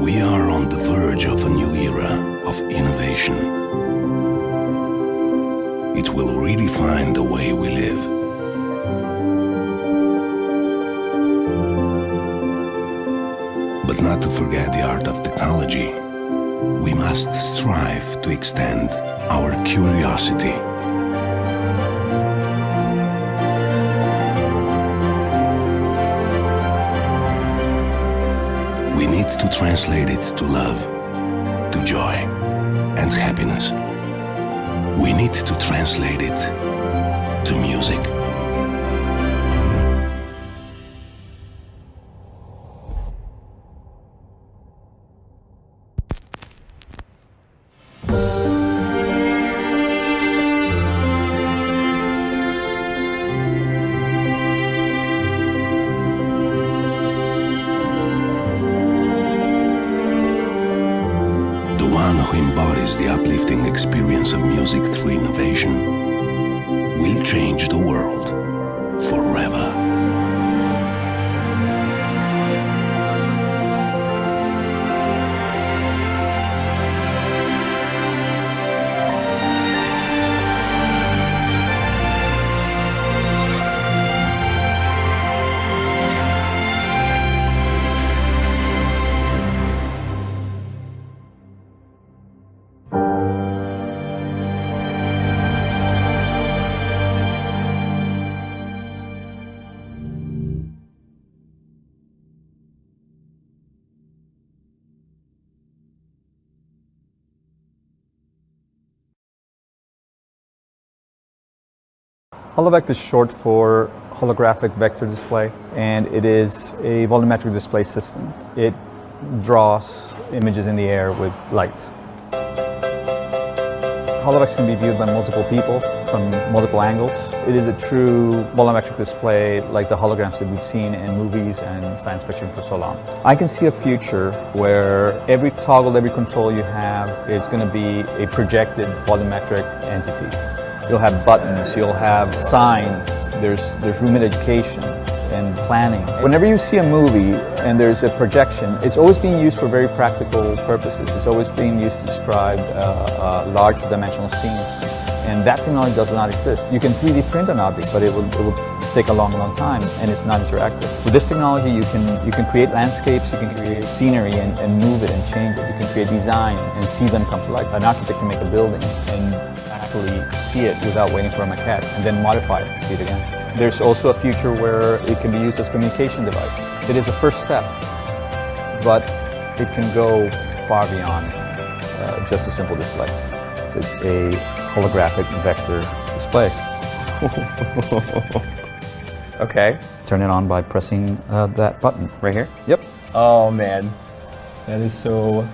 We are on the verge of a new era of innovation. It will redefine the way we live. But not to forget the art of technology, we must strive to extend our curiosity. We need to translate it to love, to joy, and happiness. We need to translate it to music. The one who embodies the uplifting experience of music through innovation will change the world forever. Holovect is short for holographic vector display, and it is a volumetric display system. It draws images in the air with light. Holovects can be viewed by multiple people from multiple angles. It is a true volumetric display like the holograms that we've seen in movies and science fiction for so long. I can see a future where every toggle, every control you have is going to be a projected volumetric entity. You'll have buttons, you'll have signs, there's room in education and planning. Whenever you see a movie and there's a projection, it's always being used for very practical purposes. It's always being used to describe large dimensional scenes. And that technology does not exist. You can 3D print an object, but it will take a long time, and it's not interactive. With this technology, you can create landscapes, you can create scenery and move it and change it. You can create designs and see them come to life. An architect can make a building and actually see it without waiting for a maquette, and then modify it and see it again. There's also a future where it can be used as a communication device. It is a first step, but it can go far beyond just a simple display. It's a holographic vector display. Okay. Turn it on by pressing that button. Right here? Yep. Oh man, that is so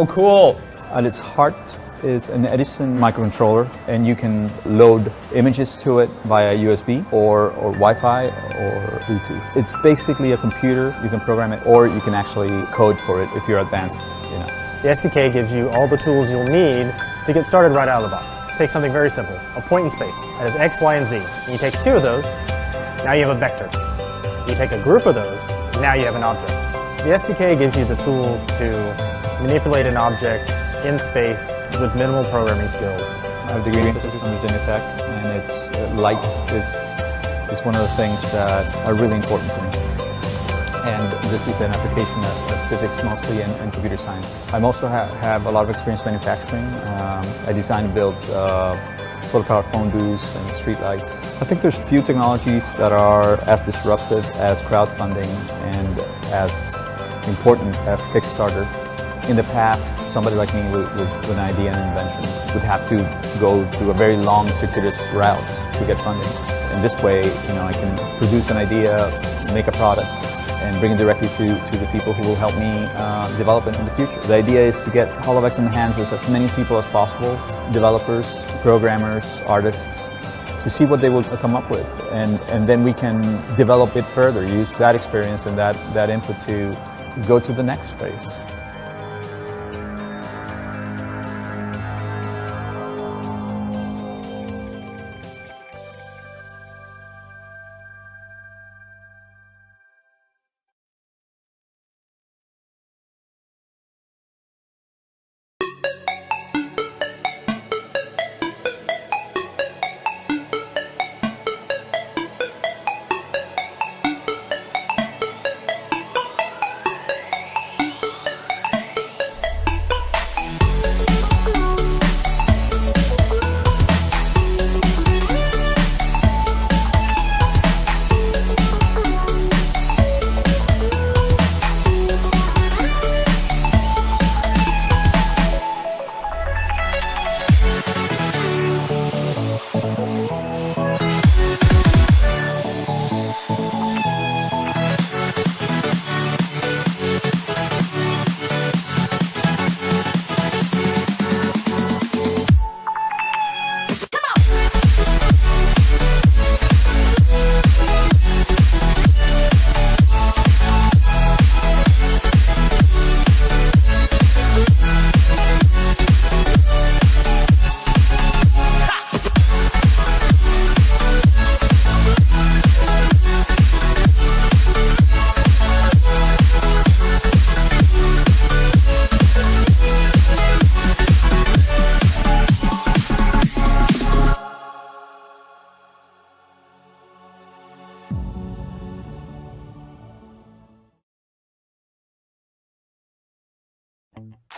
cool. At its heart is an Edison microcontroller, and you can load images to it via USB or Wi-Fi or Bluetooth. It's basically a computer. You can program it, or you can actually code for it if you're advanced enough. The SDK gives you all the tools you'll need to get started right out of the box. Take something very simple, a point in space that has X, Y, and Z. And you take two of those, now you have a vector. You take a group of those, now you have an object. The SDK gives you the tools to manipulate an object in space with minimal programming skills. I have a degree in physics from Virginia Tech, and light is one of the things that are really important to me. And this is an application of physics mostly and computer science. I also have a lot of experience manufacturing. I design and build solar power phone booths and street lights. I think there's few technologies that are as disruptive as crowdfunding and as important as Kickstarter. In the past, somebody like me with an idea and invention would have to go through a very long, circuitous route to get funding. In this way, I can produce an idea, make a product, and bring it directly to the people who will help me develop it in the future. The idea is to get Holovect in the hands of as many people as possible, developers, programmers, artists, to see what they will come up with. And then we can develop it further, use that experience and that input to go to the next phase.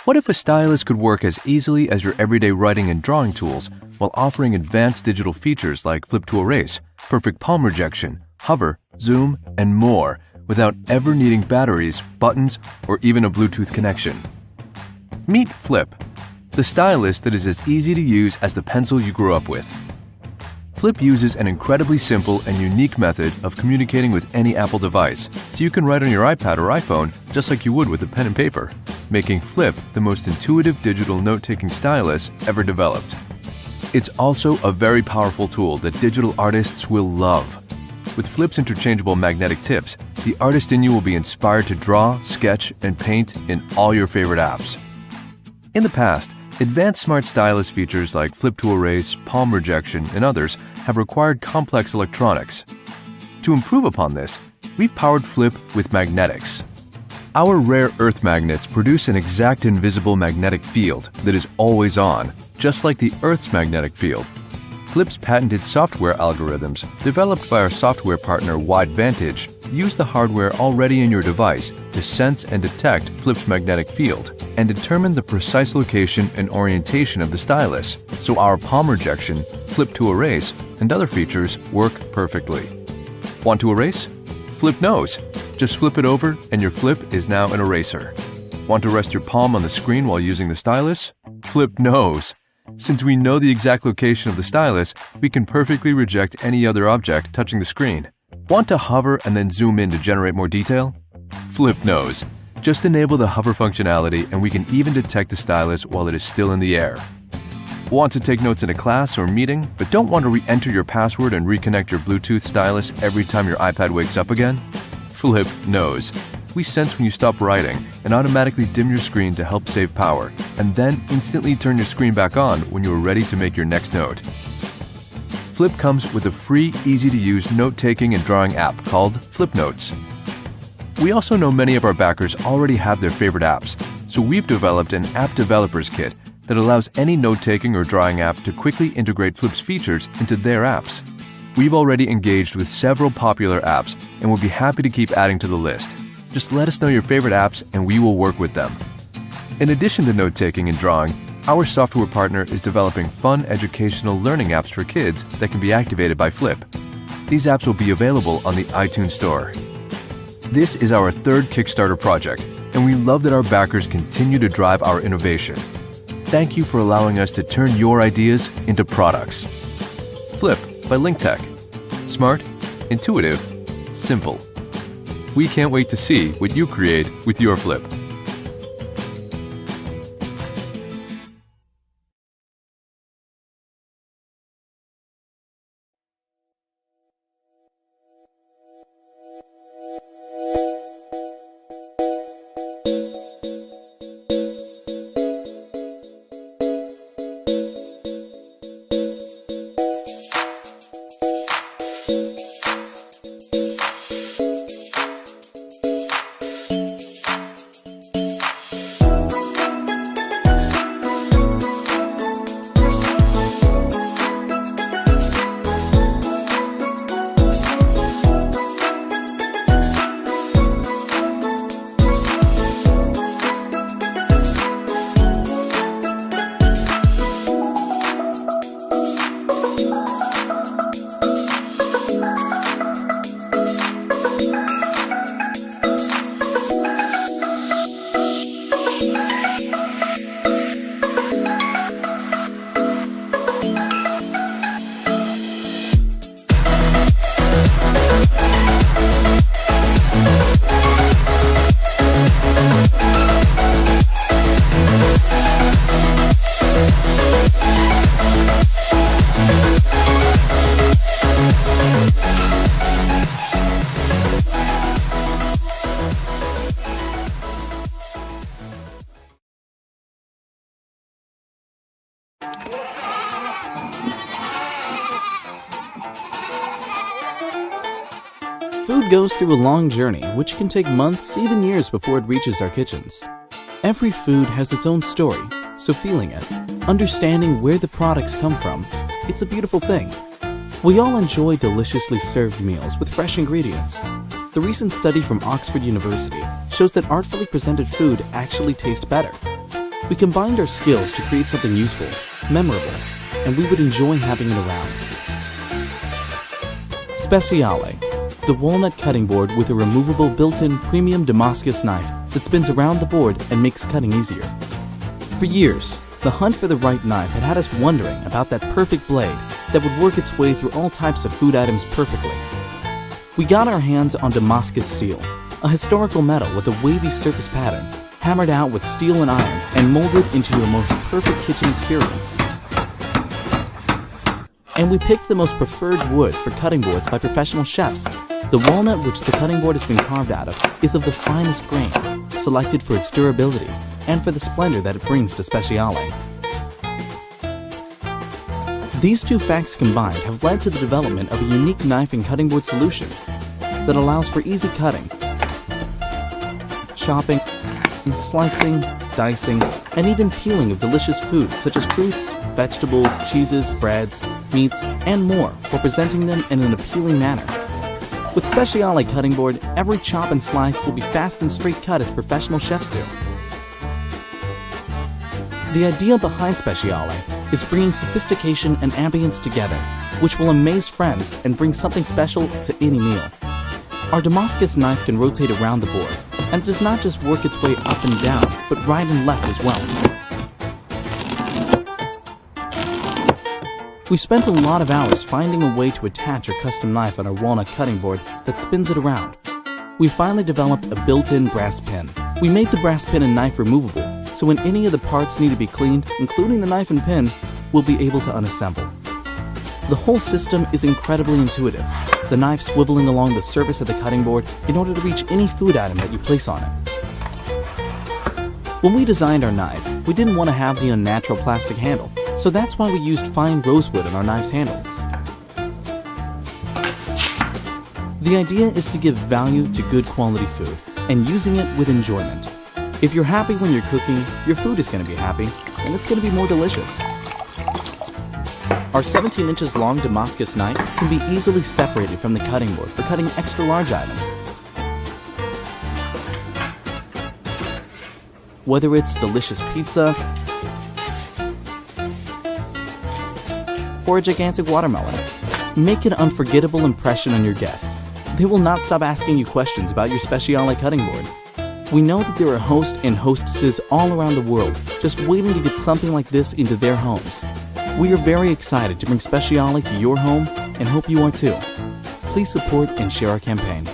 What if a stylus could work as easily as your everyday writing and drawing tools while offering advanced digital features like flip to erase, perfect palm rejection, hover, zoom, and more without ever needing batteries, buttons, or even a Bluetooth connection? Meet Flip, the stylus that is as easy to use as the pencil you grew up with. Flip uses an incredibly simple and unique method of communicating with any Apple device, so you can write on your iPad or iPhone just like you would with a pen and paper, making Flip the most intuitive digital note-taking stylus ever developed. It's also a very powerful tool that digital artists will love. With Flip's interchangeable magnetic tips, the artist in you will be inspired to draw, sketch, and paint in all your favorite apps. In the past, advanced smart stylus features like flip to erase, palm rejection, and others have required complex electronics. To improve upon this, we've powered Flip with magnetics. Our rare earth magnets produce an exact invisible magnetic field that is always on, just like the Earth's magnetic field. Flip's patented software algorithms, developed by our software partner WideVantage, use the hardware already in your device to sense and detect Flip's magnetic field and determine the precise location and orientation of the stylus, so our palm rejection, flip to erase, and other features work perfectly. Want to erase? Flip knows. Just flip it over and your Flip is now an eraser. Want to rest your palm on the screen while using the stylus? Flip knows. Since we know the exact location of the stylus, we can perfectly reject any other object touching the screen. Want to hover and then zoom in to generate more detail? Flip knows. Just enable the hover functionality and we can even detect the stylus while it is still in the air. Want to take notes in a class or meeting, but don't want to re-enter your password and reconnect your Bluetooth stylus every time your iPad wakes up again? Flip knows. We sense when you stop writing and automatically dim your screen to help save power, and then instantly turn your screen back on when you are ready to make your next note. Flip comes with a free, easy-to-use note-taking and drawing app called Flip Notes. We also know many of our backers already have their favorite apps, so we've developed an App Developers Kit that allows any note-taking or drawing app to quickly integrate Flip's features into their apps. We've already engaged with several popular apps and will be happy to keep adding to the list. Just let us know your favorite apps and we will work with them. In addition to note-taking and drawing, our software partner is developing fun educational learning apps for kids that can be activated by Flip. These apps will be available on the iTunes Store. This is our third Kickstarter project, and we love that our backers continue to drive our innovation. Thank you for allowing us to turn your ideas into products. Flip by LinkTech. Smart, intuitive, simple. We can't wait to see what you create with your Flip. Food goes through a long journey, which can take months, even years before it reaches our kitchens. Every food has its own story, so feeling it, understanding where the products come from, it's a beautiful thing. We all enjoy deliciously served meals with fresh ingredients. The recent study from Oxford University shows that artfully presented food actually tastes better. We combined our skills to create something useful, memorable, and we would enjoy having it around. Speciale, the walnut cutting board with a removable built-in premium Damascus knife that spins around the board and makes cutting easier. For years, the hunt for the right knife had us wondering about that perfect blade that would work its way through all types of food items perfectly. We got our hands on Damascus steel, a historical metal with a wavy surface pattern, hammered out with steel and iron and molded into your most perfect kitchen experience. And we picked the most preferred wood for cutting boards by professional chefs. The walnut which the cutting board has been carved out of is of the finest grain, selected for its durability and for the splendor that it brings to Speciale. These two facts combined have led to the development of a unique knife and cutting board solution that allows for easy cutting, chopping, slicing, dicing, and even peeling of delicious foods such as fruits, vegetables, cheeses, breads, meats, and more while presenting them in an appealing manner. With Speciale cutting board, every chop and slice will be fast and straight cut as professional chefs do. The idea behind Speciale is bringing sophistication and ambience together, which will amaze friends and bring something special to any meal. Our Damascus knife can rotate around the board, and it does not just work its way up and down, but right and left as well. We spent a lot of hours finding a way to attach our custom knife on our walnut cutting board that spins it around. We finally developed a built-in brass pin. We made the brass pin and knife removable, so when any of the parts need to be cleaned, including the knife and pin, we'll be able to unassemble. The whole system is incredibly intuitive, the knife swiveling along the surface of the cutting board in order to reach any food item that you place on it. When we designed our knife, we didn't want to have the unnatural plastic handle, so that's why we used fine rosewood on our knife's handles. The idea is to give value to good quality food and using it with enjoyment. If you're happy when you're cooking, your food is going to be happy, and it's going to be more delicious. Our 17 inches long Damascus knife can be easily separated from the cutting board for cutting extra large items. Whether it's delicious pizza or a gigantic watermelon, make an unforgettable impression on your guest. They will not stop asking you questions about your Speciale cutting board. We know that there are hosts and hostesses all around the world just waiting to get something like this into their homes. We are very excited to bring Speciale to your home and hope you are too. Please support and share our campaign.